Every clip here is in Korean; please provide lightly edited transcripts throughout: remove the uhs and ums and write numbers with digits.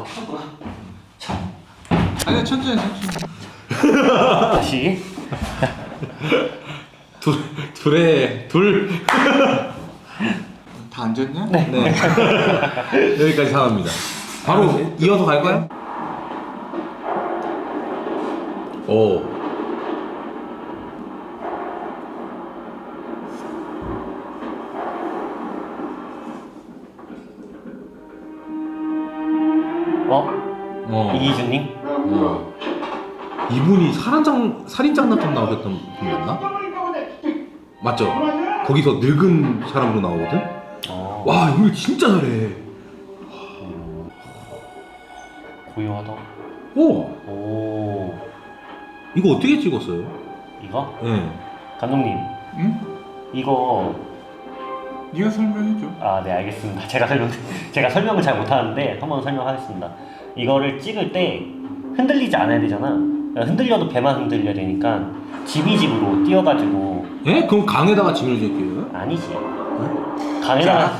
켰구나. 아니야, 천천히. 다시. 둘. 다 앉았냐? 네. 여기까지 상황입니다. 바로 이어서 갈까요? 오. 이기준님? 이분이 살인장난감 나오셨던 분이었나? 맞죠? 거기서 늙은 사람으로 나오거든? 와, 이걸 진짜 잘해. 고요하다. 오! 이거 어떻게 찍었어요? 이거? 네. 감독님. 응? 이거. 네가 설명해줘. 아, 네, 알겠습니다. 제가 설명을 잘 못하는데 한번 설명하겠습니다. 이거를 찍을 때 흔들리지 않아야 되잖아. 흔들려도 배만 흔들려야 되니까 지비집으로 띄워가지고. 예? 그럼 강에다가 짐을 줄게요? 아니지. 강에다가.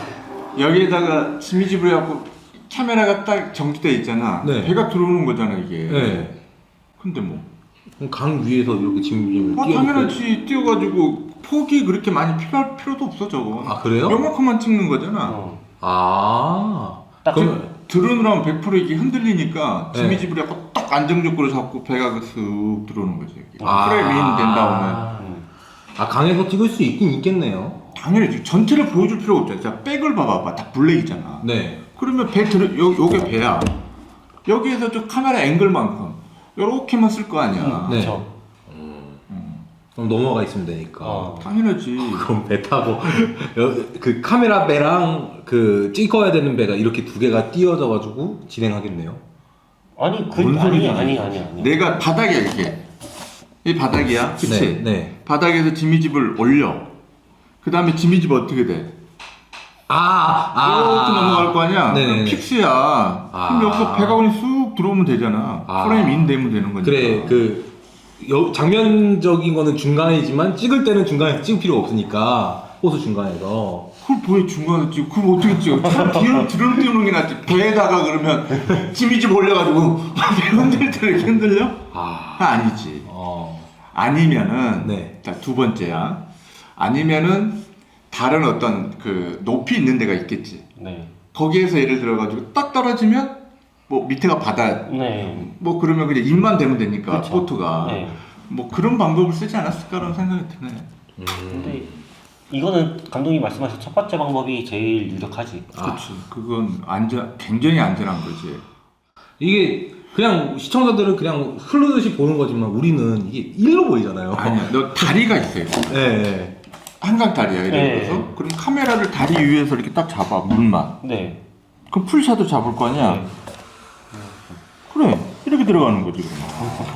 여기에다가 지미집으로 해갖고 카메라가 딱 정지돼 있잖아. 네. 배가 들어오는 거잖아, 이게. 네. 근데 뭐. 그럼 강 위에서 이렇게 짐을 당연하지. 띄워가지고 폭이 그렇게 많이 필요할 필요도 없어, 저거. 아, 그래요? 요만큼만 찍는 거잖아. 딱 그럼 드론으로 하면 100% 이게 흔들리니까 네. 지미집으로 해갖고 딱 안정적으로 잡고 배가 슥 들어오는 거지. 아. 프레임 인 된 다음에. 강에서 찍을 수 있긴 있겠네요. 당연히 전체를 보여줄 필요가 없잖아. 자, 백을 봐봐봐. 다 블랙이잖아. 네. 그러면 배 요게 배야. 여기에서 저 카메라 앵글만큼 요렇게만 쓸 거 아니야. 네. 그쵸. 그럼 넘어가 있으면 되니까. 당연하지. 그럼 배 타고 그 카메라 배랑 그 찍어야 되는 배가 이렇게 두 개가 띄어져가지고 진행하겠네요. 아니, 뭔 소리지? 아니. 내가 바닥이야, 이게. 이 바닥이야. 그치? 네. 바닥에서 지미집을 올려. 그 다음에 지미집 어떻게 돼? 이렇게 넘어갈 거 아니야? 네네네. 그럼 픽스야. 그럼 여기서 배가 그냥 쑥 들어오면 되잖아. 프레임 인 되면 되는 거니까. 그래, 장면적인 거는 중간이지만 찍을 때는 중간에서 찍을 필요가 없으니까 호수 중간에서. 그걸 왜 중간에 찍어? 그걸 어떻게 찍어? 차라리 드론 띄우는 게 낫지. 배에다가 그러면 지미집 올려가지고 배 흔들 때 이렇게 흔들려? 아니지. 아니면은 네. 자, 두 번째야. 아니면은 다른 어떤 그 높이 있는 데가 있겠지. 네. 거기에서 예를 들어가지고 딱 떨어지면 뭐 밑에가 바다. 네. 뭐 그러면 그냥 입만 대면 되니까 그쵸. 보트가. 네. 뭐 그런 방법을 쓰지 않았을까라는 생각이 드네. 근데 이거는 감독님 말씀하신 첫 번째 방법이 제일 유력하지. 그렇지. 그건 굉장히 안전한 거지. 이게 그냥 시청자들은 그냥 흐르듯이 보는 거지만 우리는 이게 일로 보이잖아요. 아니야, 너 다리가 있어요. 네. 한강 다리야, 예를 네. 들어서. 그럼 카메라를 다리 위에서 이렇게 딱 잡아, 물만. 네. 그럼 풀샷도 잡을 거 아니야? 네. 그래, 이렇게 들어가는 거지,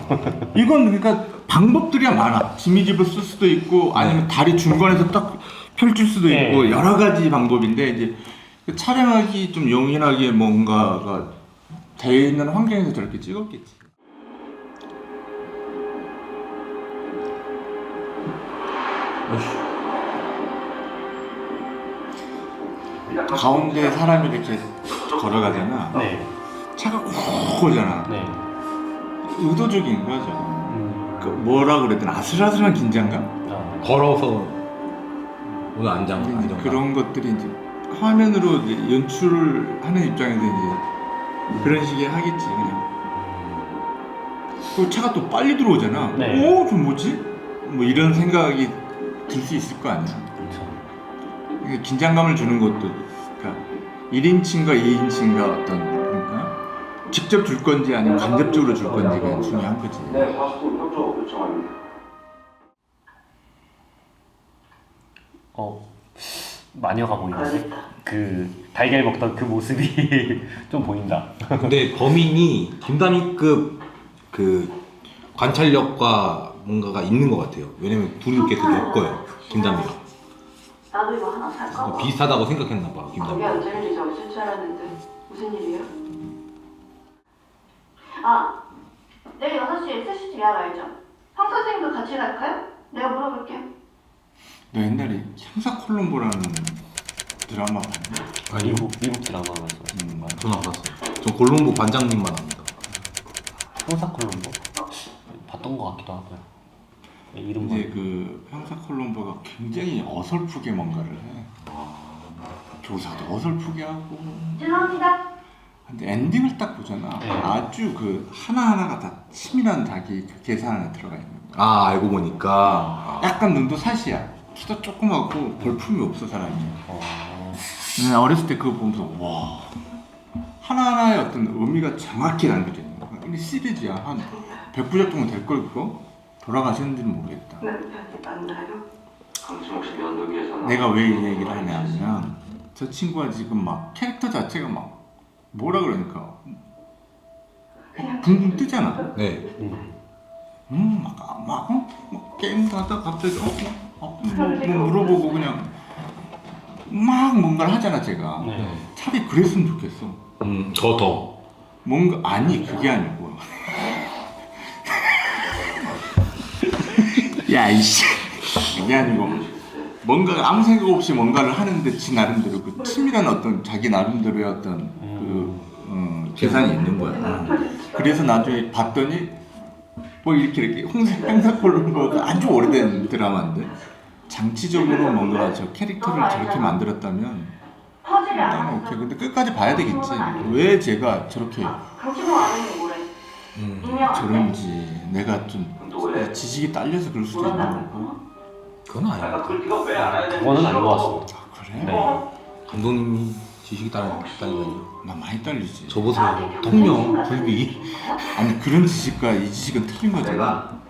그러면. 이건 그러니까 방법들이 많아. 지미집을 쓸 수도 있고, 아니면 다리 중간에서 딱 펼칠 수도 네. 있고, 여러 가지 방법인데, 이제 촬영하기 좀 용이하게 뭔가가 되어 있는 환경에서 저렇게 찍었겠지. 가운데 사람이 이렇게 걸어가잖아. 네. 차가 콕 오잖아. 네. 의도적인 거죠. 그 뭐라 그래야 되나, 아슬아슬한 긴장감? 걸어서 오늘 안장. 그런 것들이 이제 화면으로 이제 연출하는 입장에서 이제 그런 식의 하겠지, 그냥. 또 차가 또 빨리 들어오잖아. 네. 오, 좀 뭐지? 뭐 이런 생각이 들 수 있을 거 아니야. 그렇죠. 이게 긴장감을 주는 것도, 그러니까 1인칭과 2인칭과 어떤, 그러니까 직접 줄 건지 아니면 간접적으로 줄 건지가 중요한 거지. 네, 파스포르트 협조 요청합니다. 마녀가 보이는데 그 달걀 먹던 그 모습이 좀 보인다. 근데 범인이 김다미급 그 관찰력과 뭔가가 있는 것 같아요. 왜냐면 둘이 이렇게 되게 엮어요. 김다미가. 나도 이거 하나 살까? 비슷하다고 생각했나 봐. 저기 김다미가. 언제든지 저기 쓸 줄 알았는데 무슨 일이에요? 아, 내일 6시에 SCTV 예약 알죠? 황 선생님도 같이 갈까요? 내가 물어볼게요. 너 옛날에 형사 콜롬보라는 드라마 봤니? 아니요. 미국 드라마 말씀. 저는 안 봤어요. 전 골룸부 반장님만 합니다. 형사 콜롬보 봤던 것 같기도 하고요. 이름 이제 그 형사 콜롬보가 굉장히 어설프게 뭔가를 해. 교사도 어설프게 하고. 죄송합니다. 근데 엔딩을 딱 보잖아. 네. 아주 그 하나하나가 다 치밀한 자기 그 계산 안에 들어가 있는 거야. 아 알고 보니까 약간 눈도 사시야. 키도 조그맣고 볼품이 없어 사람이. 어... 네, 어렸을 때 그거 보면서 와 하나하나의 어떤 의미가 정확히 남겨져 있는 거야. 근데 시리즈야. 한 100부작 정도 될 걸 그거? 돌아가셨는지는 모르겠다. 남편이 만나요? 강치목 씨 면도기에서는 내가 왜 이 얘기를 하냐면 저 친구가 지금 막 캐릭터 자체가 막 뭐라 그러니까 붕붕 뜨잖아. 네. 막 게임도 하다 갑자기 뭐 물어보고 그냥 막 뭔가를 하잖아 제가. 네. 차라리 그랬으면 좋겠어. 더 뭔가 아니 그게 아니고 야 이씨 그게 아니고 뭔가 아무 생각 없이 뭔가를 하는데 지 나름대로 그 치밀한 어떤 자기 나름대로의 어떤 그 계산이 있는 거야. 그래서 나중에 봤더니 뭐 이렇게 행사 콜롬보가 아주 오래된 드라마인데 장치적으로 뭔가 저 캐릭터를 저렇게 만들었다면 퍼즐이 안 난 왔어. 오케이. 근데 끝까지 봐야 되겠지. 왜 제가 저렇게 강치목 안 했는데 뭐래? 익명. 저런지 내가 좀 지식이 딸려서 그럴 수도 있는 거고. 그건 아니야. 내가 그 네가 왜 알아야 되는 그거는 아닌 것 같습니다. 아 그래? 네. 감독님이 지식이 따르다니까요. 나 많이 딸리지. 저 보세요. 통영 굴비. 아니 그런 지식과 이 지식은 틀린 거잖아.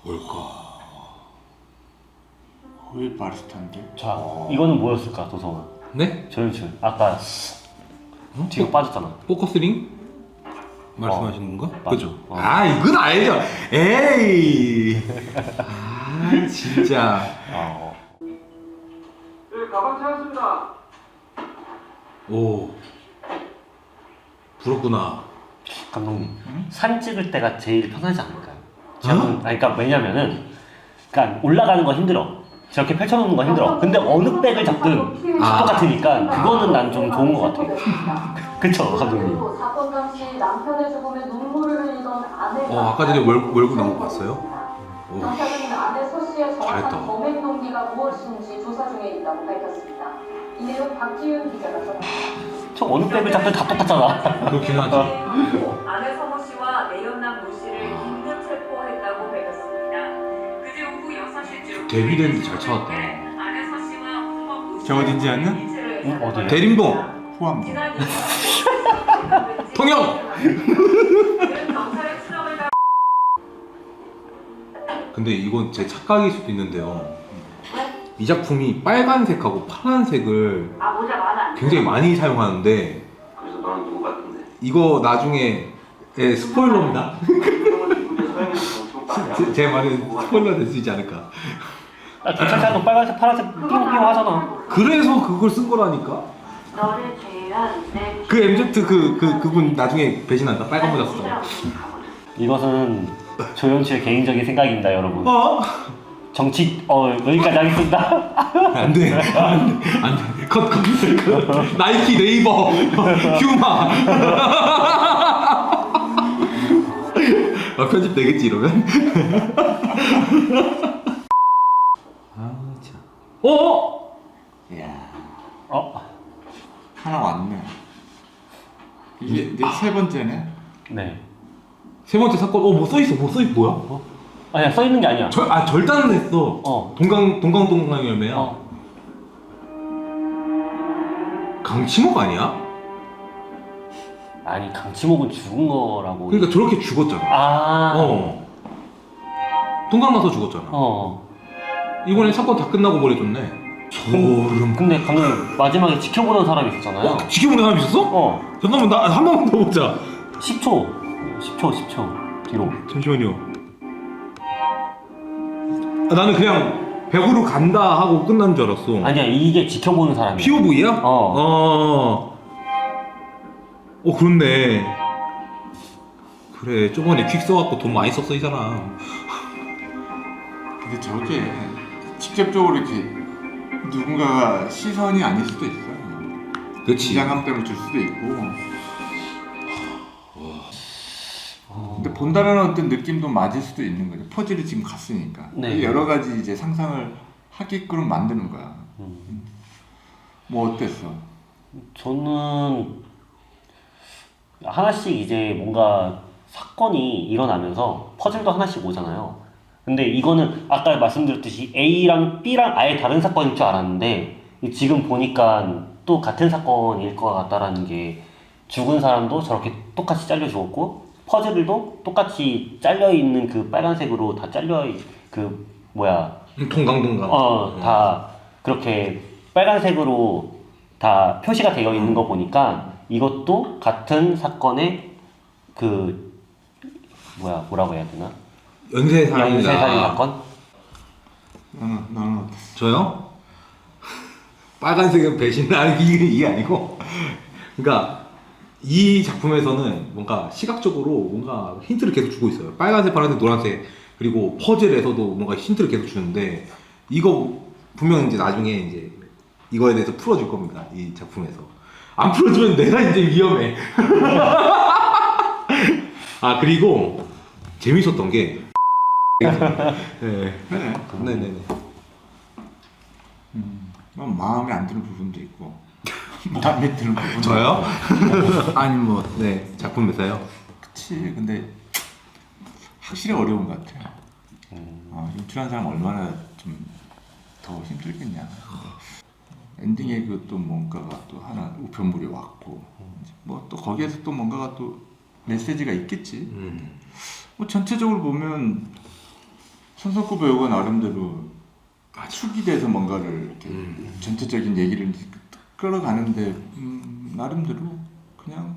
뭘까? 왜 바리스타인데? 자, 이거는 뭐였을까 도성아? 네? 조연출 아까 뒤로 빠졌잖아. 포커스링? 말씀하시는 건가? 맞아. 그죠? 어. 아 이건 알죠. 에이. 아 진짜. 어. 네, 가방 찾았습니다. 오. 부럽구나. 감독님 사진 찍을 때가 제일 편하지 않을까요? 저는 아니, 그러니까 왜냐면은 그러니까 올라가는 건 힘들어. 저렇게 펼쳐놓는 건 힘들어. 근데 어느 백을 잡든 똑같으니까 그거는 난 좀 좋은 것 같아. 그쵸 감독님? 사건 당시 남편의 죽음에 눈물을 흘리던 아내가 아까 전에 월급 나온 거 봤어요? 오. 경찰은 아내 서 씨의 잘했다. 정확한 범행 동기가 무엇인지 조사 중에 있다고 밝혔습니다. 이 내용 박지윤 기자가 전합니다. 저 어느 백을 잡든 다 똑같잖아. 그렇긴 하지. 아내 서모 씨와 내연남 모 씨를 긴급 체포했다고 밝혔습니다. 그제 오후 6시쯤 데뷔된 지 잘 찾았다. 아내 서 씨와 부모 모 저 어딘지 아냐? 응, 어디에? 대림동. 후암동. 지난 통영! 경찰의 추적을 따라 근데 이건 제 착각일 수도 있는데요. 이 작품이 빨간색하고 파란색을 아 모자 많아. 굉장히 많이 사용하는데 그래서 너는 누구 같은데? 이거 나중에 스포일러입니다. 형은 미국에 서양에서 강치목 딱 제 말은 스포일러 될 수 있지 않을까. 경찰차도 빨간색 파란색 띵띵 하잖아. 그래서 그걸 쓴 거라니까. 너를 제외한 내 그 MZ 그분 나중에 배신한다. 빨간 모자 쓰잖아. 이것은 조연출의 개인적인 생각입니다 여러분. 어? 정치 여기까지 하겠습니다. 안 돼. 안 돼. 컷. 나이키, 네이버, 휴마. 편집 되겠지 이러면? 아 참. 어? 야 어? 하나 왔네. 이게 이제 세 번째네. 네. 세 번째 사건. 뭐 써 있어? 뭐야? 아니야 써 있는 게 아니야. 절단은 했어. 어. 동강 열매야. 어. 강치목 아니야? 아니 강치목은 죽은 거라고. 그러니까 저렇게 죽었잖아. 아. 동강 나서 죽었잖아. 이번에 사건 다 끝나고 보내줬네. 소름. 근데 감독님 마지막에 지켜보는 사람이 있었잖아요. 지켜보는 사람 있었어? 잠깐만 나 한 번만 더 보자. 10초 뒤로. 잠시만요. 나는 그냥 100으로 간다 하고 끝난 줄 알았어. 아니야 이게 지켜보는 사람이야. POV야? 어. 그렇네. 그래 저번에 퀵 써갖고 돈 많이 썼어 이 사람. 근데 저게 직접적으로 이렇게 누군가가 시선이 아닐 수도 있어요. 그렇지. 긴장감 때문에 줄 수도 있고. 근데 본다는 어떤 느낌도 맞을 수도 있는 거죠. 퍼즐이 지금 갔으니까. 네. 여러 가지 이제 상상을 하게끔 만드는 거야. 뭐 어땠어? 저는 하나씩 이제 뭔가 사건이 일어나면서 퍼즐도 하나씩 오잖아요. 근데 이거는 아까 말씀드렸듯이 A랑 B랑 아예 다른 사건일 줄 알았는데 지금 보니까 또 같은 사건일 것 같다라는 게 죽은 사람도 저렇게 똑같이 잘려 죽었고 퍼즐도 똑같이 잘려 있는 그 빨간색으로 다 잘려 그 뭐야 동강. 다 그렇게 빨간색으로 다 표시가 되어 있는 거 보니까 이것도 같은 사건의 그 뭐라고 해야 되나? 연쇄살인 연쇄살인 사건? 너는 어땠어? 저요? 빨간색은 배신 이게 아니고 그러니까 이 작품에서는 뭔가 시각적으로 뭔가 힌트를 계속 주고 있어요. 빨간색, 파란색, 노란색 그리고 퍼즐에서도 뭔가 힌트를 계속 주는데 이거 분명 이제 나중에 이제 이거에 대해서 풀어줄 겁니다. 이 작품에서 안 풀어주면 내가 이제 위험해. 아 그리고 재밌었던 게 네네네. 마음에 안 드는 부분도 있고 마음에 드는 부분도 저요? 있고. 아니 뭐 네 작품에서요. 그치. 근데 확실히 어려운 것 같아요. 연출한 사람 얼마나 좀 더 힘들겠냐. 엔딩에 그 또 뭔가가 또 하나 우편물이 왔고 뭐 또 거기에서 또 뭔가가 또 메시지가 있겠지. 뭐 전체적으로 보면 손석구 배우가 나름대로 축이 돼서 뭔가를 이렇게 전체적인 얘기를 끌어가는데 나름대로 그냥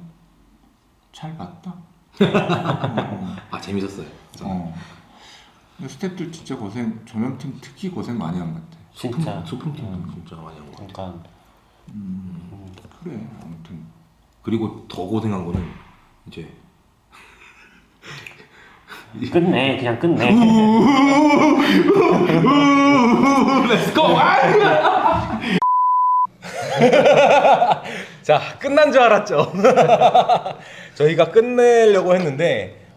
잘 봤다. 아 재밌었어요. 근데 스태프들 진짜 고생, 조명팀 특히 고생 많이 한 것 같아. 진짜 소품팀 진짜 많이 한 거 같아요. 그러니까 그래 아무튼 그리고 더 고생한 거는 이제 끝내 그냥 끝내. 렛츠고! 자, 끝난 줄 알았죠. 저희가 끝내려고 했는데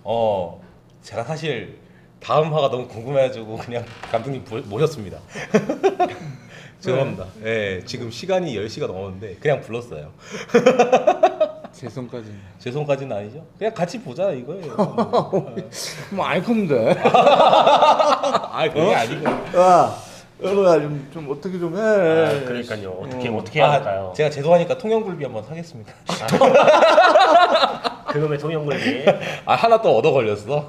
제가 사실 다음 화가 너무 궁금해가지고 그냥 감독님 모셨습니다. 죄송합니다. 예, 지금 시간이 10시가 넘었는데 그냥 불렀어요. 제 손까지는 아니죠. 그냥 같이 보자 이거예요. 뭐 알건데. 아, 그게 아니고. 여러야 좀 어떻게 좀 해. 그러니까요. 어떻게 해야 할까요? 제가 죄송하니까 통영굴비 한번 하겠습니다. 그놈의 통영굴비. 아, 하나 또 얻어 걸렸어.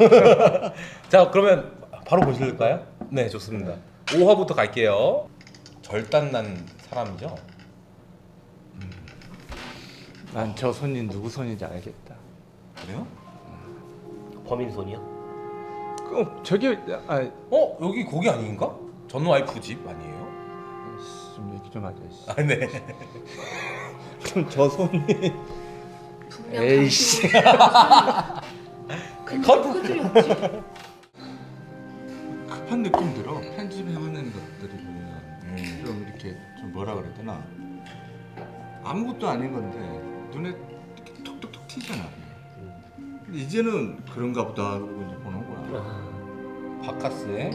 자, 그러면 바로 보실까요? 네, 좋습니다. 5화부터 갈게요. 절단난 사람이죠? 난 저 손이 누구 손인지 알겠다. 그래요? 범인 손이요? 저기 여기 거기 아닌가? 전 와이프 집 아니에요? 좀 얘기 좀 하자. 아, 네. 그럼 저 손이 분명 에이씨. 그들이었지. 급한 느낌 들어. 편집하는 것들이 보면 좀 이렇게 좀 뭐라 그래야 되나 아무것도 아닌 건데 눈에 이렇게 톡톡톡 튀잖아. 근데 이제는 그런가 보다 그러고 이제 보는 거야. 바카스에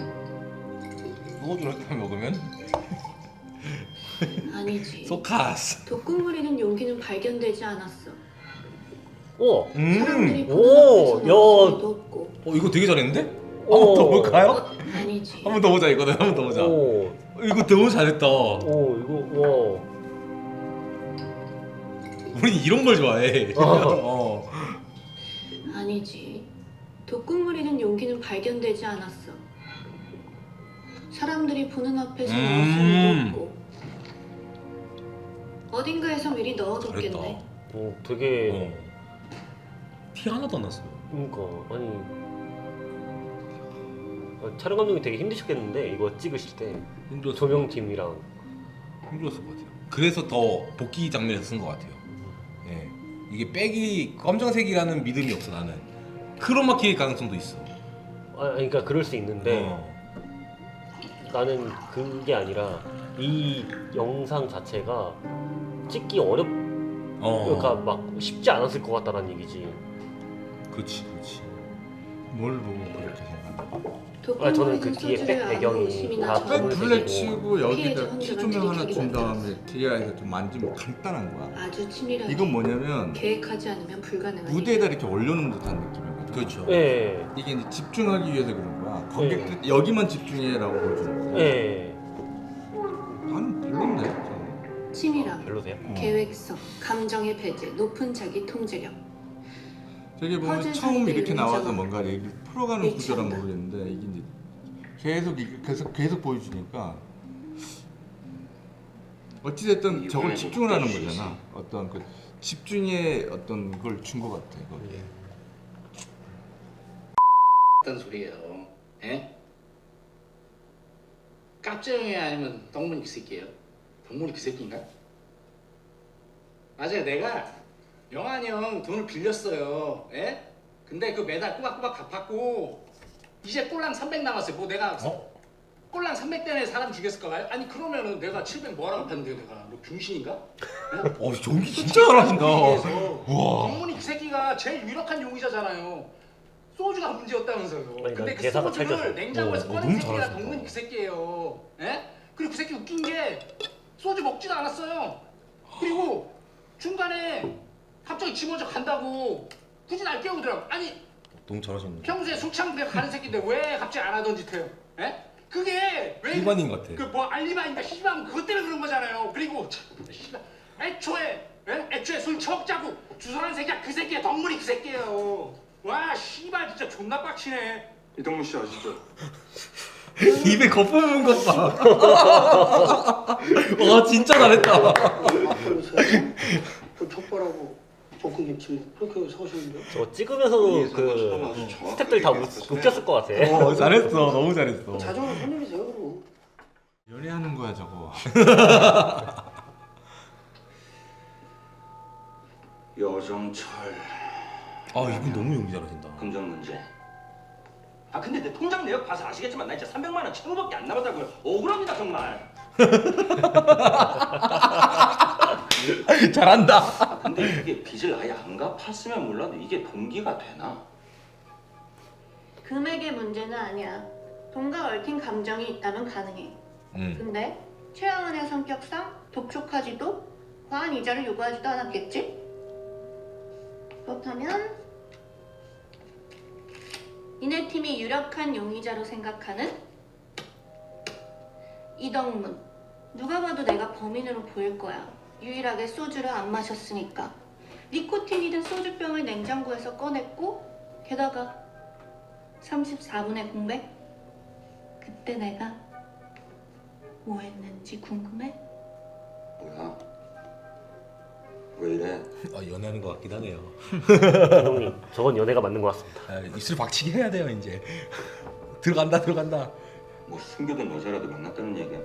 소주를 타 먹으면 아니지. 소카스. 독극물이는 용기는 발견되지 않았어. 오. 사람들이 오, 보는 야. 앞에서는 없고. 이거 되게 잘했는데? 한 번 더 볼까요? 아니지. 한 번 더 보자 이거는. 한 번 더 보자. 오. 이거 너무 잘했다. 오, 이거 우린 이런 걸 좋아해. 아니지. 독극물이는 용기는 발견되지 않았어. 사람들이 보는 앞에서는 없을 수도 없고. 어딘가에서 미리 넣어뒀겠네. 잘했다. 되게 티 하나도 안 났어요. 그러니까 아니 촬영 감독이 되게 힘드셨겠는데 이거 찍으실 때 힘들었어. 조명팀이랑 힘들었을 것 같아요. 그래서 더 복귀 장면에서 쓴 것 같아요. 예. 이게 백이 검정색이라는 믿음이 없어 나는. 크로마키일 가능성도 있어. 그러니까 그럴 수 있는데 나는 그게 아니라 이 영상 자체가 찍기 그러니까 막 쉽지 않았을 것 같다라는 얘기지. 그렇지. 뭘 보고 그렇게 생각해? 저는 그 뒤에 백 배경이 다 검은색이고 블랙치고 여기다 피해자 피조명 하나 준 혼자가 다음에 DI에서 좀 만지면 간단한 거야. 아주 치밀하게 이건 뭐냐면 계획하지 않으면 불가능한 무대에다 이렇게 올려놓은 듯한 느낌이거든. 그렇죠. 예. 이게 이제 집중하기 위해서 그런 거야. 관객들 여기만 집중해라고 보여주는 거야. 예. 나는 별론데. 저는. 치밀함, 별로세요? 계획성, 감정의 배제, 높은 자기 통제력. 저기 보면 퍼즐 처음 상대의 이렇게 나와서 의자가 뭔가 얘기를 풀어가는 일치한다. 구조란 모르겠는데 이게 이제 계속 보여주니까 어찌됐든 저걸 집중을 하는 거잖아. 어떤 그 집중의 어떤 걸 준 것 같아. 거기에. 어떤 소리예요? 에? 깝정이 아니면 동문이 그 새끼예요? 동문이 그 새끼인가? 맞아요. 내가 영환이 형 돈을 빌렸어요. 에? 근데 그 매달 꼬박꼬박 갚았고 이제 꼴랑 300 남았어요. 뭐 내가 꼴랑 300 때문에 사람 죽였을까 봐요? 아니 그러면은 내가 700 뭐하러 갚았는데 내가 너 병신인가? 연기 진짜 잘하신다. 우와. 동문이 그 새끼가 제일 유력한 용의자잖아요. 소주가 문제였다면서요. 아니, 근데 난 그 대사가 소주를 찰졌어. 냉장고에서 꺼낸 너무 새끼가 잘하신다. 동문이 그 새끼예요. 에? 그리고 그 새끼 웃긴 게 소주 먹지도 않았어요. 그리고 중간에 갑자기 지 먼저 간다고 굳이 날 깨우더라고. 아니 너무 잘하셨네. 평소에 술 참고 가는 새끼인데 왜 갑자기 안 하던 짓 해요? 에? 그게 왜 일반인 같아. 그 뭐 알리바인가 씨발 그것 때문에 그런 거잖아요. 그리고 참, 씨발 애초에 술 처먹자고 주선한 새끼야. 그 새끼야 덕물이 그 새끼예요. 와 씨발 진짜 존나 빡치네. 이동문 씨 아시죠? 입에 거품 문 것 봐. 와 진짜 잘했다. 그 족발하고 볶음김치 그렇게 사오시는데? 저 찍으면서도 그 스태프들 다 웃겼을 것 같아. 잘했어. 너무 잘했어. 자주 손님이세요 그럼. 연애하는 거야 저거. 여정철 아 이분 너무 연기 잘하신다. 금전 문제. 아 근데 내 통장 내역 봐서 아시겠지만 나 진짜 300만 원 채무밖에 안 남았다고요. 억울합니다 정말. 잘한다. 아, 근데 이게 빚을 아예 안 갚았으면 몰라도 이게 동기가 되나? 금액의 문제는 아니야. 돈과 얽힌 감정이 있다면 가능해. 근데 최양은의 성격상 독촉하지도 과한 이자를 요구하지도 않았겠지? 그렇다면 니네 팀이 유력한 용의자로 생각하는 이덕문. 누가 봐도 내가 범인으로 보일 거야. 유일하게 소주를 안 마셨으니까. 니코틴이 든 소주병을 냉장고에서 꺼냈고 게다가 34분의 공백? 그때 내가 뭐 했는지 궁금해? 뭐야? 왜 이래? 연애하는 것 같긴 하네요. 형님, 저건 연애가 맞는 것 같습니다. 입술 박치기 해야 돼요 이제. 들어간다. 뭐 숨겨둔 여자라도 만났다는 얘기야?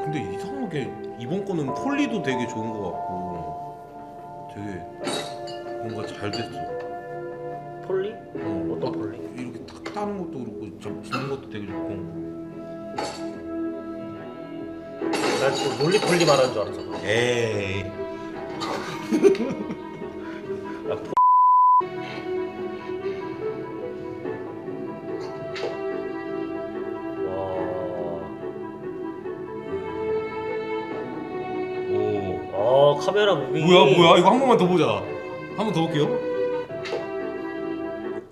근데 이상하게 이번 거는 폴리도 되게 좋은 것 같고 되게 뭔가 잘 됐어. 폴리? 어떤 폴리? 이렇게 탁 따는 것도 그렇고 잡는 것도 되게 좋고. 난 지금 롤리폴리 말하는 줄 알았잖아. 에이. 카메라 무빙이 뭐야 이거 한 번만 더 보자. 한 번 더 볼게요.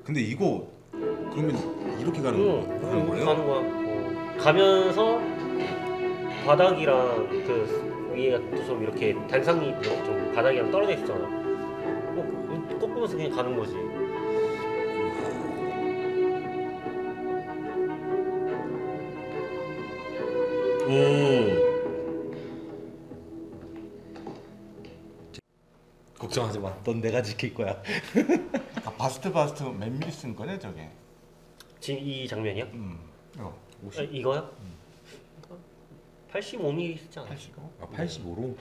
근데 이거 그러면 이렇게 가는 거예요? 가는 거야. 가면서 바닥이랑 그 위에가 좀 이렇게 단상이 이렇게 좀 바닥이랑 떨어져 있잖아. 꺾으면서 그냥 가는 거지. 걱정하지 마. 넌 내가 지킬 거야. 바스트 몇 미리 쓴 거냐 저게? 지금 이 장면이야? 이거. 이거야? 85mm 쓰지 않았을까? 아 85로?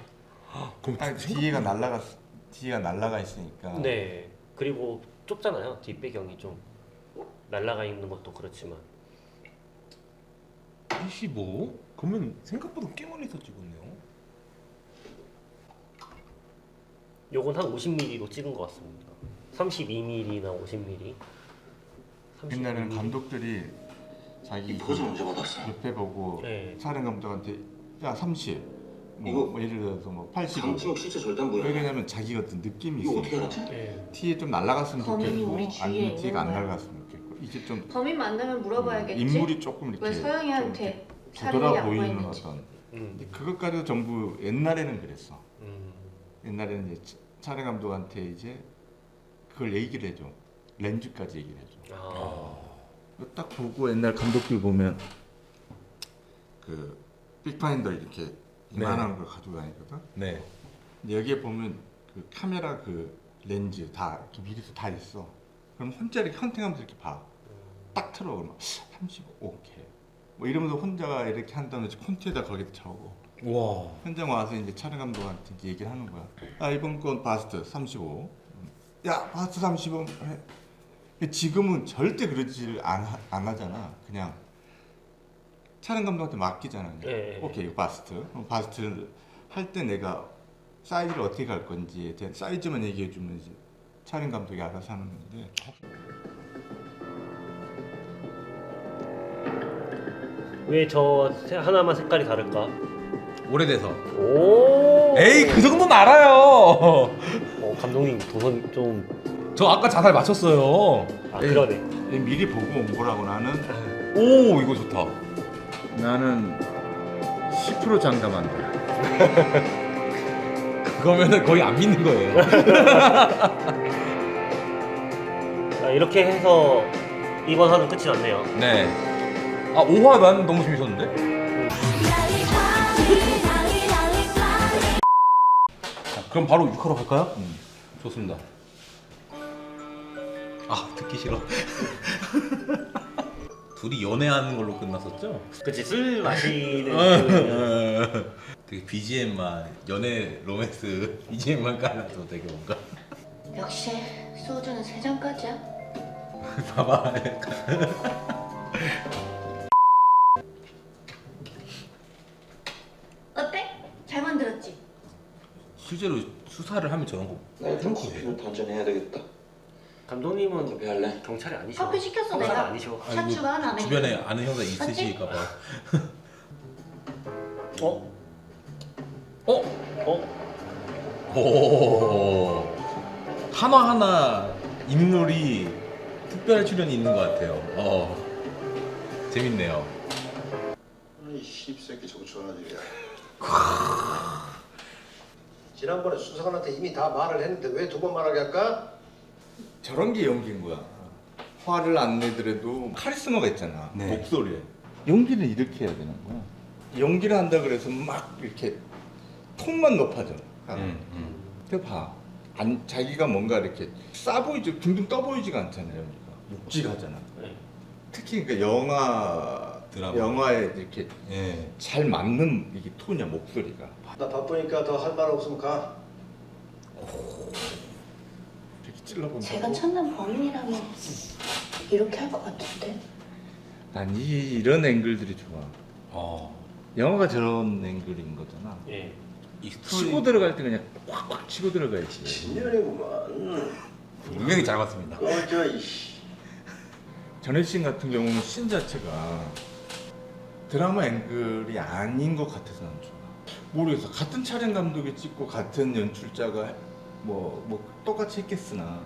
그럼 아니, 뒤에가 날라가 있으니까. 네. 그리고 좁잖아요. 뒷배경이 좀 날라가 있는 것도 그렇지만. 85? 그러면 생각보다 꽤 멀리서 찍었네요. 요건 한 50mm로 찍은 것 같습니다. 32mm나 50mm. 옛날에는 감독들이 자기 포즈 언제 받았어? 옆에 보고 네. 촬영 감독한테 야 30, 뭐 예를 들어서 뭐 85. 삼촌 실제 절대 안 보여. 왜냐면 자기 같은 느낌이 이거 어떻게 있으니까. 알았지? 네. 티에 좀 날아갔으면 범인이 좋겠고 우리 주위에 아니면 있는 티가 안 거야. 날아갔으면 좋겠고 이제 좀 범인 만나면 물어봐야겠지. 인물이 조금 이렇게 왜 서영이한테 살인이 부드러워 양보했는지. 보이는 어떤 근데 그것까지도 전부 옛날에는 그랬어. 옛날에는 이제 촬영 감독한테 이제 그걸 얘기를 해줘. 렌즈까지 얘기를 해줘. 딱 보고 옛날 감독들 보면 그 빅파인더 이렇게 이만한 걸 가지고 다니거든. 네. 근데 여기에 보면 그 카메라 그 렌즈 다 이렇게 미리서 다 있어. 그럼 혼자 이렇게 헌팅하면서 이렇게 봐. 딱 틀어 그러면 35 오케이. 뭐 이러면서 혼자가 이렇게 한 다음에 콘티에다 거기다 적어. 와. 현장 와서 이제 촬영 감독한테 이제 얘기를 하는 거야. 아 이번 건 바스트 35. 야 바스트 35. 지금은 절대 그러지를 안 하잖아. 그냥 촬영 감독한테 맡기잖아. 네. 오케이 바스트. 바스트 할 때 내가 사이즈를 어떻게 갈 건지에 대한 사이즈만 얘기해 주면 이제 촬영 감독이 알아서 하는 건데. 왜 저 하나만 색깔이 다를까? 오래돼서. 오. 에이 그 정도는 알아요. 감독님 도선 좀. 저 아까 자살 맞췄어요. 아 그러네. 미리 보고 온 거라고 나는. 오 이거 좋다. 나는 10% 장담한다. 그거면은 거의 안 믿는 거예요. 자, 이렇게 해서 이번 화는 끝이 났네요. 네. 아 5화 난 너무 재밌었는데? 자, 그럼 바로 6화로 갈까요? 좋습니다. 아 듣기 싫어. 둘이 연애하는 걸로 끝났었죠? 그치 술 마시는 되게 BGM만 연애 로맨스 BGM만 깔아도 되게 뭔가 역시 소주는 3잔까지야. 봐봐. 어때? 잘 만들었지? 실제로 수사를 하면 저런 거 나 일단 커피는 단전해야 되겠다. 감독님은 커피 할래? 경찰이 아니셔. 커피 시켰어 형사가 내가. 아니셔. 샷추가 하나 안 해. 주변에 아는 형사 있으실까 봐. 어? 오. 하나하나 인물이 특별 출연이 있는 것 같아요. 재밌네요. 이 씹새끼 저거 전화질이야. 지난번에 수사관한테 이미 다 말을 했는데 왜 2번 말하게 할까? 저런 게 연기인 거야. 화를 안 내더라도 카리스마가 있잖아. 네. 목소리에. 연기는 이렇게 해야 되는 거야. 연기를 한다 그래서 막 이렇게 톤만 높아져. 근데 봐. 자기가 뭔가 이렇게 싸 보이지, 둥둥 떠 보이지가 않잖아요. 연기가. 묵직하잖아. 네. 특히 그러니까 드라마. 영화에 이렇게 예. 잘 맞는 이게 톤이야, 목소리가. 나 바쁘니까 더 할 말 없으면 가. 이렇게 찔러본다고. 제가 찾는 범인이라면 이렇게 할 것 같은데. 난 이런 앵글들이 좋아. 영화가 저런 앵글인 거잖아. 예. 이 스토리 치고 들어갈 때 그냥 꽉꽉 치고 들어가야지. 진년이구만. 분명히 잘 봤습니다. 꺼져 이씨. 전혜신 같은 경우는 신 자체가 드라마 앵글이 아닌 것 같아서 난 좋아. 모르겠어. 같은 촬영 감독이 찍고 같은 연출자가 뭐 똑같이 했겠으나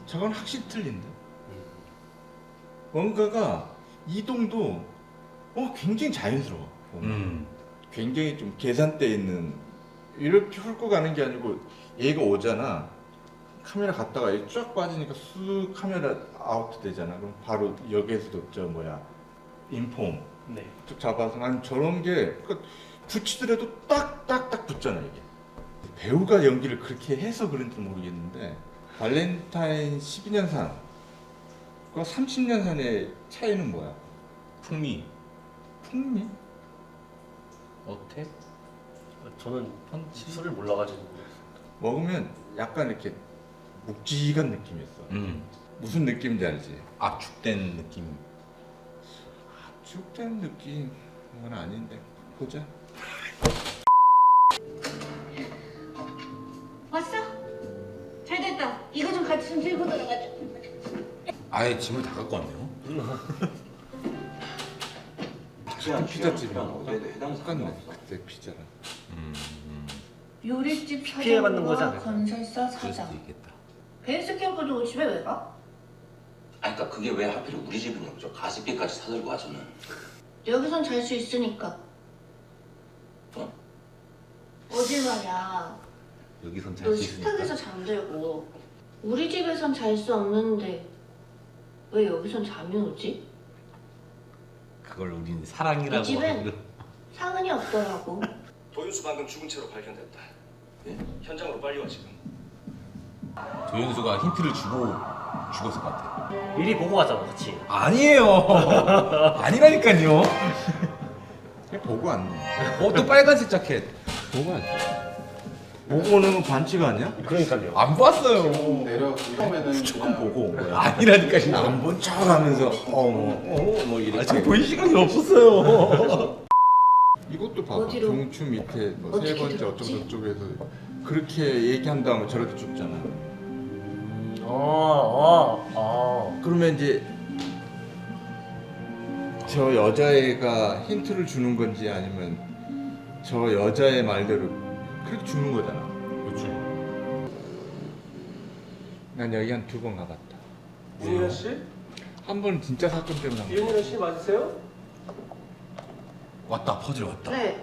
저건 확실히 틀린데. 뭔가가 이동도 굉장히 자연스러워. 굉장히 좀 계산돼 있는 이렇게 훑고 가는 게 아니고 얘가 오잖아. 카메라 갔다가 쫙 빠지니까 쑥 카메라 아웃 되잖아. 그럼 바로 여기에서도 인폼 네. 쭉 잡아서 난 저런 게 그러니까 붙이더라도 딱딱딱 붙잖아 이게. 배우가 연기를 그렇게 해서 그런지 모르겠는데 발렌타인 12년산 그거 30년산의 차이는 뭐야? 풍미. 풍미? 어때? 저는 술을 몰라가지고. 먹으면 약간 이렇게 묵직한 느낌이었어. 무슨 느낌인지 알지? 압축된 느낌. 축된 느낌은 아닌데 보자. 왔어? 잘 됐다. 이거 좀 같이 좀 들고 들어가자. 아예 짐을 다 갖고 왔네요. 피자집이랑 똑같네. 그때 피자랑. 요리집 피해받는 거지 사장과 않을까? 건설사 그럴 수도 사장. 있겠다. 베이스 캠프도 집에 왜 가? 아니 그러니까 그게 왜 하필 우리 집이냐고. 저 가습기까지 사들고 와서는. 여기선 잘 수 있으니까. 어? 어딜 말이야. 여기선 너 잘 수 있으니까. 식탁에서 잠들고 우리 집에선 잘 수 없는데 왜 여기선 잠이 오지? 그걸 우리는 사랑이라고 이 집엔 하기로. 상은이 없더라고. 도윤수 방금 죽은 채로 발견됐다. 예? 현장으로 빨리 와 지금. 조윤수가 힌트를 주고 죽었을 것 같아. 미리 보고 가자고 같이. 아니에요. 아니라니까요. 보고 왔네. 또 빨간색 자켓. 보고 왔네. 보고 오는 건 반칙 아니야? 그러니까요. 안 봤어요. 내려 처음에는 조금 보고 온 거야. 아니라니까요. 안 본 척하면서 뭐 이렇게. 지금 볼 시간이 없었어요. 이것도 봐봐. 어디로? 경추 밑에 뭐 세 어떻게 번째 들었지? 어쩌고 저쩌고해서 그렇게 얘기한 다음에 저렇게 죽잖아. 그러면 이제 저 여자애가 힌트를 주는 건지 아니면 저 여자의 말대로 그렇게 죽는 거잖아. 그렇죠. 난 여기 한 2번 가봤다. 이은현 씨? 한 번은 진짜 사건 때문에 한 번. 이은현 씨 맞으세요? 왔다. 퍼즐 왔다. 네,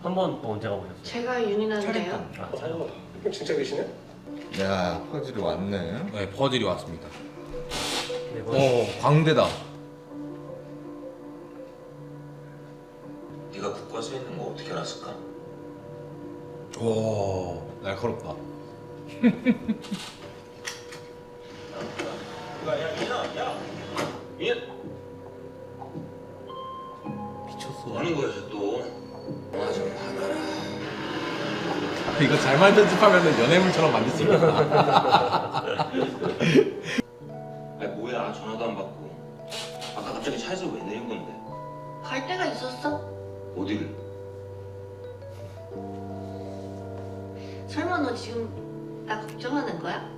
한번 언제 가보셨어요? 제가 윤이나인데요. 아, 잘. 형 진짜 계시네? 야, 퍼즐이 왔네. 네, 퍼즐이 왔습니다. 네 번. 광대다. 네가 국과서에 있는 거 어떻게 알았을까? 오, 날카롭다. 미쳤어. 하는 거야 또. 좀 받아라. 이거 잘만 편집하면 연애물처럼 만들 수 있겠다. 아니 뭐야 전화도 안 받고. 아까 갑자기 차에서 왜 내린 건데? 갈 데가 있었어? 어디를? 설마 너 지금 나 걱정하는 거야?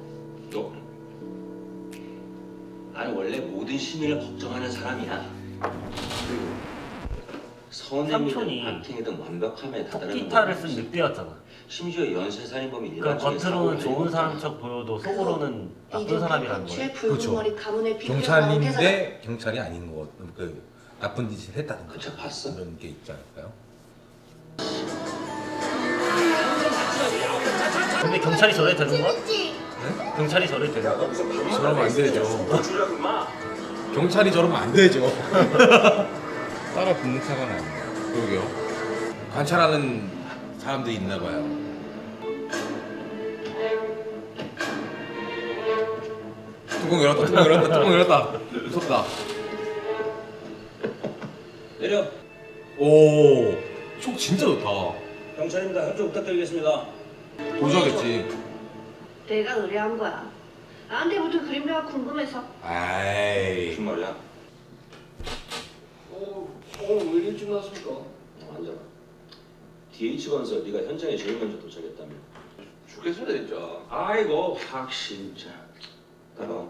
너? 나는 원래 모든 시민을 걱정하는 사람이야. 그리고 선행이든 삼촌이 악행이든 완벽함에 다다르는 기타를 건 쓴 없지. 늑대였잖아. 심지어 연쇄살인범이 그러니까 일반적인 겉으로는 사고를 좋은 내는 사람 거야. 척 보여도 속으로는 나쁜 사람이라는 거예요. 붉은 그렇죠. 머리 가문의 경찰인데 경찰이 아닌 것, 그 나쁜 짓을 했다는 그 책 봤어? 그런 게 있지 않을까요? 근데 경찰이 저래 되는 거야? 경찰이 저래 되는 거야? 저러면 안 되죠. 경찰이 저러면 안 되죠. 따라 붙는 차가 아니야. 그러게요. 관찰하는 사람들이 있나 봐요. 뚜껑 열었다. 뚜껑 열었다. 뚜껑 열었다. 무섭다. 내려. 오, 촉 진짜 좋다. 경찰입니다. 협조 부탁드리겠습니다. 도주하겠지. 내가 의뢰한 거야. 나한테부터 그림자가 궁금해서. 아이. 무슨 말이야? 오늘 왜 일찍 나왔습니까? 앉아봐. DH건설 네가 현장에 제일 먼저 도착했다며. 죽겠어요 진짜. 아이고 확 진짜. 따라와.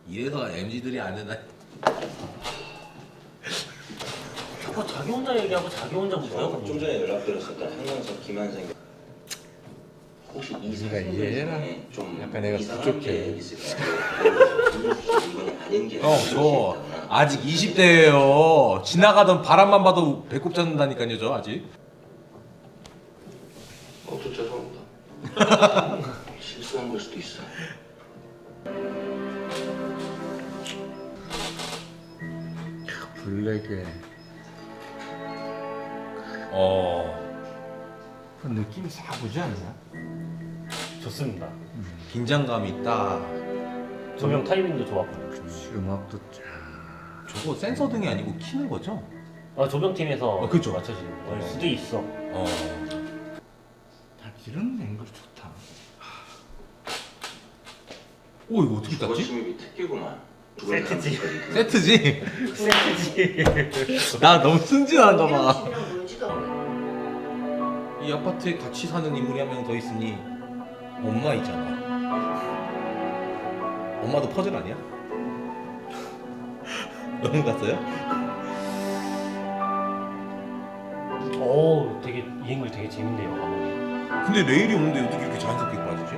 이래서 MZ들이 안 된다. 자꾸 자기 혼자 얘기하고 자기 혼자 웃어요. 좀 전에 연락드렸었던 한강서 김한생. 혹시 이 네가 이해해라. 중에 좀 약간 내가 이상한 부족해. 게 있을까요? 이건 아닌 게 형, 있을 수 저 있다거나. 아직 20대예요. 지나가던 바람만 봐도 배꼽 잡는다니까요, 저 아직. 좀 죄송합니다. 실수한 걸 수도 있어. 블랙에 그 느낌이 사보지 않냐? 좋습니다. 긴장감이 있다. 조명 타이밍도 좋았고요. 음악도 쫙. 저거 센서 등이 아니고 키는 거죠? 조명팀에서 그쵸. 맞춰주는 걸 수도 있어. 이런 앵글 좋다. 오 이거 어떻게 땄지? 주거침입이 특기구만. 세트지. 세트지? 세트지. 나 너무 순진한가 봐. 집이랑 놀지도 않고. 이 아파트에 같이 사는 인물이 한 명 더 있으니 엄마 있잖아. 엄마도 퍼즐 아니야? 넘어갔어요? 되게 이 앵글 되게 재밌네요. 마무리. 근데 레일이 없는데 어떻게 이렇게 자연스럽게 빠지지?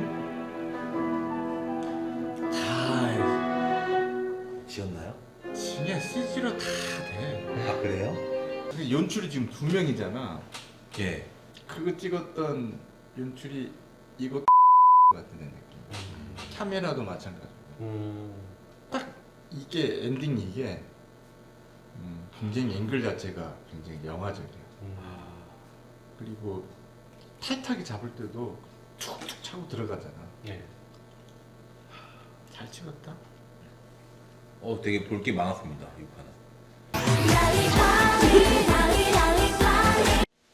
다 지었나요? 그냥 CG로 다 돼. 아 그래요? 연출이 지금 2명이잖아. 예. 그거 찍었던 연출이 이거 같은 느낌. 카메라도 마찬가지고. 딱 이게 엔딩 이게 굉장히 앵글 자체가 굉장히 영화적이야. 그리고 타이트하게 잡을 때도 툭툭 차고 들어가잖아. 네. 잘 찍었다. 되게 볼 게 많았습니다 이 판은.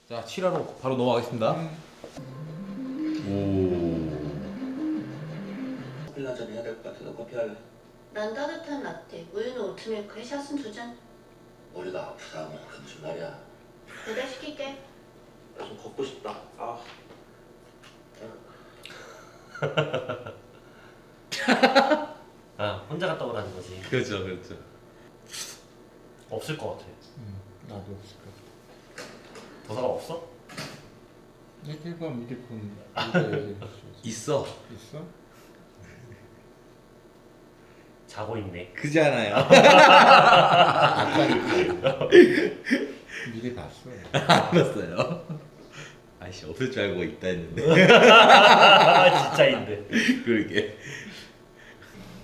자 7화로 바로 넘어가겠습니다. 오. 커피 한잔 해야 될 것 같아. 너 커피 할래? 난 따뜻한 라떼, 우유는 오트밀크에 샷은 2잔. 머리가 아프다. 뭐 그게 무슨 말이야? 배달시킬게. 나 좀 걷고 싶다. 아. 혼자 갔다 오라는 거지. 그렇죠 그렇죠. 없을 것 같아. 나도 없을 것 같아. 도사가 없어? 얘기해봐 미리폰. 있어. 있어? 자고 있네. 그잖아요. 미리 봤어. 알았어요. 아이씨 없을 줄 알고 있다 했는데. 진짜인데. 그러게.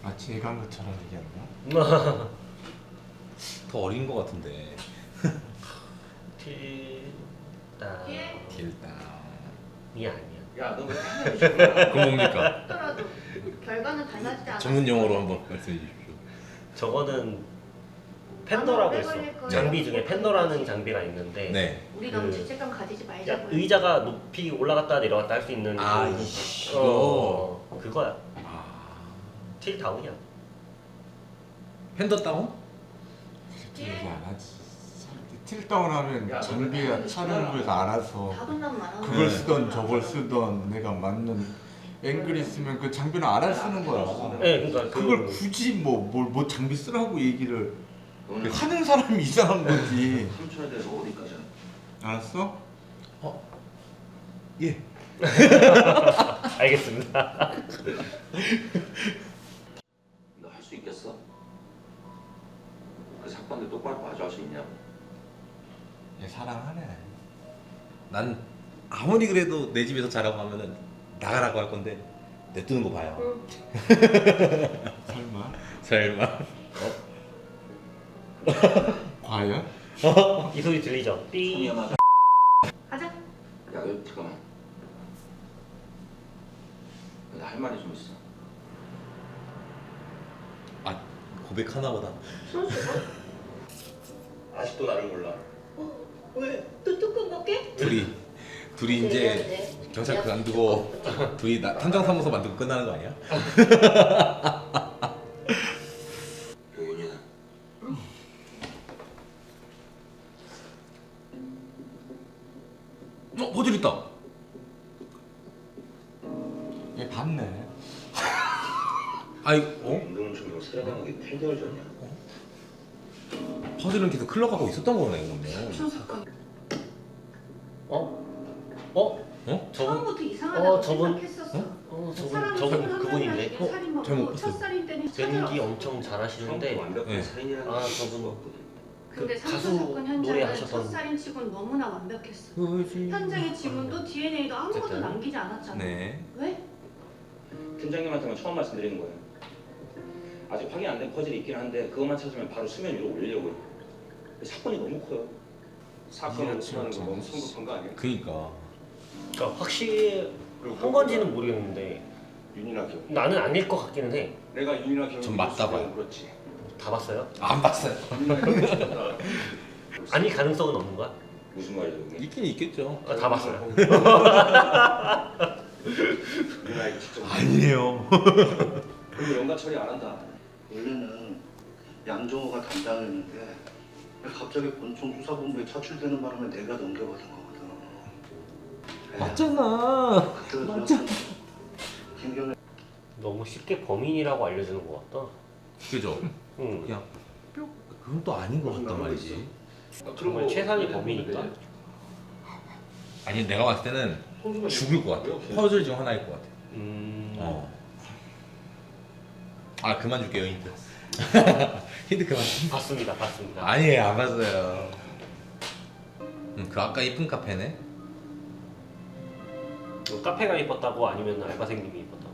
마치 애간 것처럼 얘기한다. 더 어린 것 같은데. 틸다. 길다. 이 아니야. 야, 너 왜 하냐? 지금. 그거 뭡니까? 하더라도 결과는 달라지지 않아. 전문 용어로 한번 말씀해 주십시오. 저거는 팬더라고 있어. 장비 중에 팬더라는 장비가 있는데 네. 우리 너무 죄책감 가지지 말자고요. 의자가 높이 올라갔다 내려갔다 할 수 있는 이거 그거야. 틸 다운이야. 팬더 다운? 얘기 안 하지. 틸다운 하면 장비가 촬영을 해서 알아서 다돈난 말아. 그걸 쓰던 저걸 쓰던 내가 맞는 앵글이 있으면 그 장비는 알아 쓰는 거야. 네, 그러니까 그걸 굳이 뭐 장비 쓰라고 얘기를 하는 사람이 이상한 거지. 삼촌에 대해서 어디까지 알았어? 예. 알겠습니다. 너 할 수 있겠어? 그 사건들 똑바로 마주할 수 있냐고? 얘 사랑하네. 난 아무리 그래도 내 집에서 자라고 하면은 나가라고 할 건데 냅두는 거 봐요. 설마? 설마. 과연? 이 소리 들리죠? 삐. 가자. 야, 너 잠깐만. 나 할 말이 좀 있어. 고백하나 보다. 아직도 나를 몰라. 왜? 또 뚜껑 먹게? 둘이 이제 경찰 그만두고 둘이 탐정사무소 만들고 끝나는 거 아니야? 윤이다. 퍼즐 있다. 얘 봤네. 운동 중이고 세례당하기 8개월 전이야. 퍼즐은 계속 흘러가고 있었던 거네 그러면. 처음부터 이상하다고 저분 생각했었어. 저분 그분인데. 잘못 봤어. 첫 연기 엄청 잘하시는데. 완벽한 살인이라는 게 저분 근데 가수 사건 현장은 노래하셨던. 첫살인치곤 너무나 완벽했어. 현장의 지문도 DNA도 아무것도 어쨌든. 남기지 않았잖아. 네. 왜? 팀장님한테만 처음 말씀드리는 거예요. 아직 확인 안 된 퍼즐이 있긴 한데 그것만 찾으면 바로 수면 위로 올리려고요. 사건이 너무 커요. 사건을 치하는 거 너무 성급한 거 아니야? 그니까. 그러니까 확실한 건지는 모르겠는데 윤이나 기억. 나는 아닐 것 같기는 해. 내가 윤이나 기억. 전 맞다 봐요. 그렇지. 다 봤어요? 안 봤어요. 아닐 가능성은 없는 거야? 무슨 말이죠 그게? 있긴 있겠죠. 다 봤어요. 누나 이거 직접 아니에요. 그리고 연관 처리 안 한다. 원래는 양정호가 담당했는데 갑자기 본청 수사본부에 차출되는 바람에 내가 넘겨받은 거거든. 맞잖아. 맞잖아. 김경래 너무 쉽게 범인이라고 알려주는 것 같다. 그죠? 응. 그냥 뿅. 그건 또 아닌 것 같단 말이지. 정말 최상위 범인인가? 아니 내가 봤을 때는 죽을 것 같아. 퍼즐 중 하나일 것 같아. 아 그만 줄게요 힌트. 힌트 그만. 봤습니다. 아니에요 안 봤어요. 그 아까 이쁜 카페네. 카페가 이뻤다고 아니면 알바생님이 이뻤다고?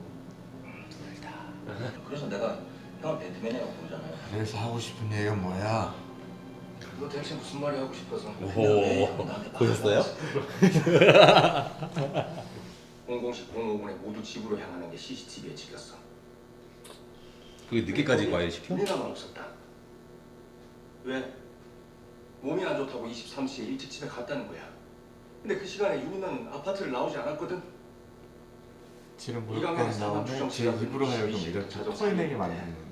그래서 내가 형을 배트맨이라고 부르잖아요. 그래서 하고 싶은 얘기가 뭐야? 그거 대체 무슨 말이 하고 싶어서. 오 보셨어요? 00시 05분에 모두 집으로 향하는 게 CCTV에 찍혔어. 그게 늦게까지 과일 시켜? 우리나만 없었다. 왜? 몸이 안 좋다고 23시에 일찍 집에 갔다는 거야. 근데 그 시간에 윤희는 아파트를 나오지 않았거든. 지금 이강현의 무조건 사망 나오면 추정 제 시각은 입으로 하여금 22시 이렇게 자동차 토해내게 때문에. 만드는.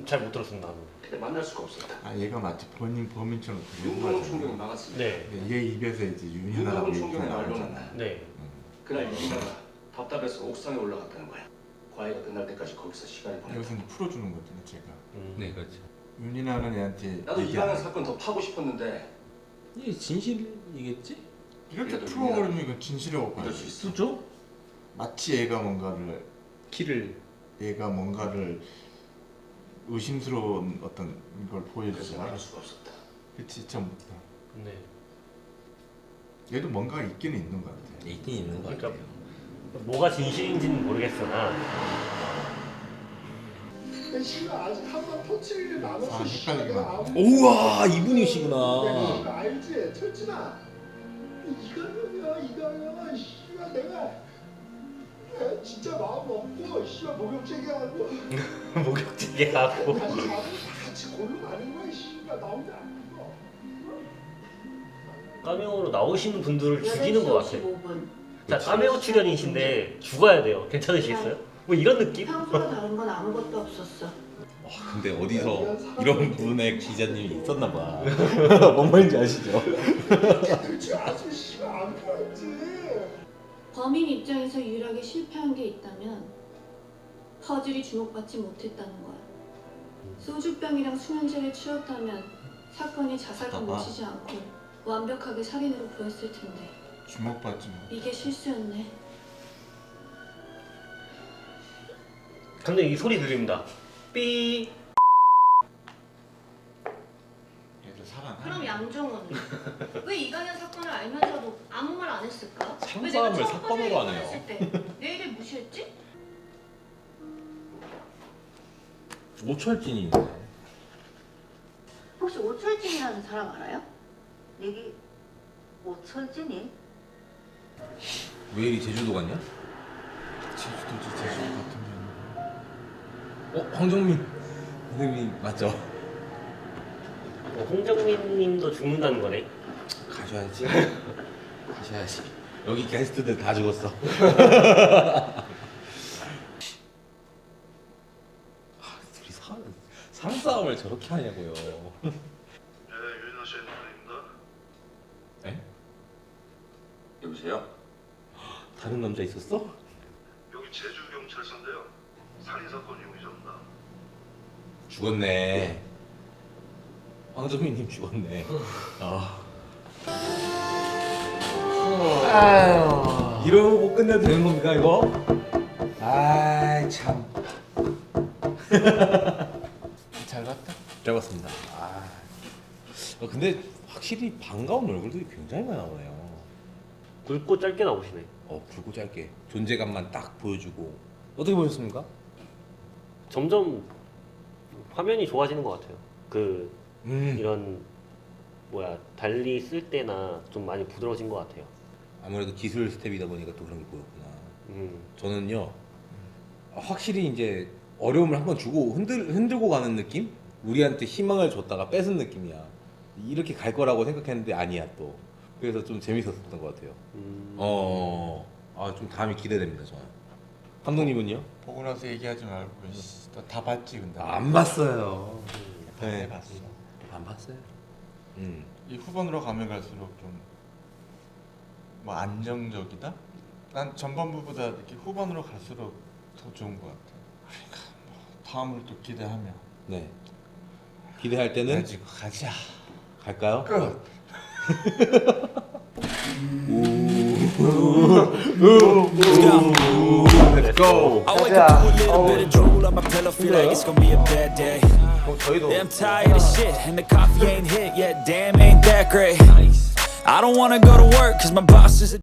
잘 못 들었습니다. 근데 만날 수가 없었다. 아 얘가 마치 본인 범인처럼 윤동훈 총경이 막았습니다. 네. 얘 입에서 이제 윤현아라고 윤동훈 얘기가 총경의 말로는 나오잖아. 네. 그날 윤희가 답답해서 옥상에 올라갔다는 거야. 과외가 끝날 때까지 거기서 시간을 보냈다. 여기서는 풀어주는 거잖아 제가. 네 그렇죠. 윤인아는 얘한테 나도 얘기 이강현 안 해. 사건 더 파고 싶었는데 이게 진실이겠지? 이렇게 그래도 풀어버리면 이건 진실이라고 봐야 믿을 돼. 수 있어. 그죠? 마치 얘가 뭔가를 의심스러운 어떤 걸 그래서 보여주잖아. 말할 수가 없었다. 그치 참. 네. 얘도 뭔가 있기는 있는 것 같아. 있긴 있는 것 같아요. 뭐가 진실인지는 모르겠으나 씨가 아직 한번 터치를 남았어. 아, 헷갈리기만 하네. 우와 이분이시구나. 내가 알지, 철진아. 이강현이야. 씨가 내가 진짜 마음 먹고 씨가 목욕제게 하고 목욕지게 하고 다시 잡으면 같이 골로 가는 거야. 씨가 나 혼자 안 죽어. 까메오로 나오시는 분들을 죽이는 것 같아. 55분. 자, 까메오 출연이신데 죽어야 돼요. 괜찮으시겠어요? 뭐 이런 느낌? 평소와 다른 건 아무것도 없었어. 와 근데 어디서 이런 분의 기자님이 있었나 봐. 뭔 말인지 아시죠? 그렇지 아주 씨가 안 보였지. 범인 입장에서 유일하게 실패한 게 있다면 퍼즐이 주목받지 못했다는 거야. 소주병이랑 수면제를 치웠다면 사건이 자살과 묻히지 않고 완벽하게 살인으로 보였을 텐데 주목받지 뭐. 이게 실수였네. 감독님 이 소리 들립니다. 삐. 얘들 살아나. 그럼 양정호는 왜 이강현 사건을 알면서도 아무 말 안 했을까? 왜 상상을 내가 처음 사건으로 퍼즐을 하네요. 입원했을 때 내 얘기를 무시했지? 오철진이 혹시 오철진이라는 사람 알아요? 여기 오철진이? 왜 이리 제주도 갔냐? 제주도지 제주도 같은 경우. 황정민 선생님 맞죠? 홍정민님도 죽는다는 거네. 가셔야지. 가셔야지. 여기 게스트들 다 죽었어. 둘이 상싸움을 저렇게 하냐고요. 네, 유인아 씨의 누나입니다. 에? 여보세요? 다른 남자 있었어? 여기 제주 경찰서인데요. 살인 사건 용의자입니다. 죽었네. 황정민님 죽었네. 아유. 이러고 끝내도 되는 겁니까 이거? 아이 참. 잘 봤다. 잘 봤습니다. 근데 확실히 반가운 얼굴들이 굉장히 많이 나오네요. 굵고 짧게 나오시네. 굵고 짧게 존재감만 딱 보여주고. 어떻게 보셨습니까? 점점 화면이 좋아지는 것 같아요. 이런 달리 쓸 때나 좀 많이 부드러워진 것 같아요. 아무래도 기술 스텝이다 보니까 또 그런 게 보였구나. 저는요 확실히 이제 어려움을 한번 주고 흔들고 가는 느낌? 우리한테 희망을 줬다가 뺏은 느낌이야. 이렇게 갈 거라고 생각했는데 아니야 또. 그래서 좀 재밌었던 것 같아요. 좀 다음이 기대됩니다 저는. 감독님은요? 보고 나서 얘기하지 말고 다 봤지 근데. 안 봤어요. 네, 봤어. 안 봤어요. 이 후반으로 가면 갈수록 좀 뭐 안정적이다? 난 전반부보다 이렇게 후반으로 갈수록 더 좋은 것 같아. 그러니까 뭐 다음을 또 기대하며. 네. 기대할 때는 가지고 가자. 갈까요? 끝. Let's go. I wake up to a little bit of drool on my pillow, feel like it's gonna be a bad day. Yeah, I'm tired of shit, and the coffee ain't hit yet. Damn, ain't that great. I don't wanna go to work, cause my boss is a